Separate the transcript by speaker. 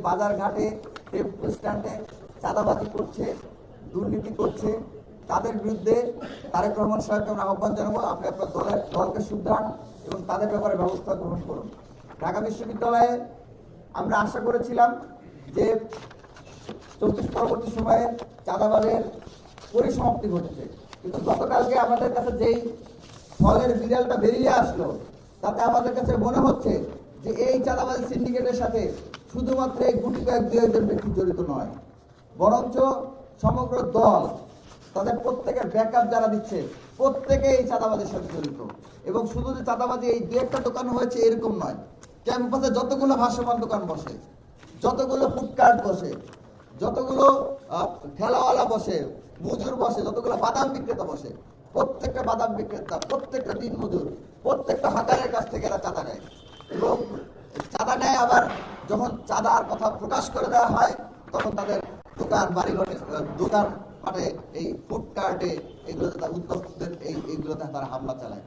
Speaker 1: বাজার ঘাটে টেম্পো স্ট্যান্ডে চাঁদাবাজি করছে, দুর্নীতি করছে, তাদের বিরুদ্ধে তারেক রহমান সাহেবকে আমরা আহ্বান জানাবো, আপনি আপনার দলকে শুধরান এবং তাদের ব্যাপারে ব্যবস্থা গ্রহণ করুন। ঢাকা বিশ্ববিদ্যালয়ে আমরা আশা করেছিলাম যে 34 পরবর্তী সময়ে চাঁদাবাজের পরিসমাপ্তি ঘটেছে, কিন্তু গতকালকে আমাদের কাছে যেই ফলের বিড়ালটা বেরিয়ে আসলো তাতে আমাদের কাছে মনে হচ্ছে যে এই চাঁদাবাজি সিন্ডিকেটের সাথে শুধুমাত্র এই গুটি কয়েক দুজন ব্যক্তি জড়িত নয়, বরঞ্চ সমগ্র দল, তাদের প্রত্যেকের ব্যাকআপ যারা দিচ্ছে প্রত্যেকে এই চাঁদাবাজির সাথে জড়িত। এবং শুধু যে চাঁদাবাজি এই দু একটা দোকান হয়েছে এরকম নয়, ক্যাম্পাসে যতগুলো ভাসমান দোকান বসে, যতগুলো ফুডকার্ট বসে, যতগুলো ঠেলাওয়ালা বসে, মজুর বসে, যতগুলো বাদাম বিক্রেতা বসে, প্রত্যেকটা বাদাম বিক্রেতা, প্রত্যেকটা দিন মজুর, প্রত্যেকটা হাকারের কাছ থেকে এরা চাঁদা নেয়। এবং চাঁদা নেয়, আবার যখন চাঁদার কথা প্রকাশ করে দেওয়া হয় তখন তাদের দোকান বাড়িঘরে, দোকান মাঠে, এই ফুডকার্টে, এইগুলোতে তারা উদ্যোক্তাদের এইগুলোতে তারা হামলা চালায়।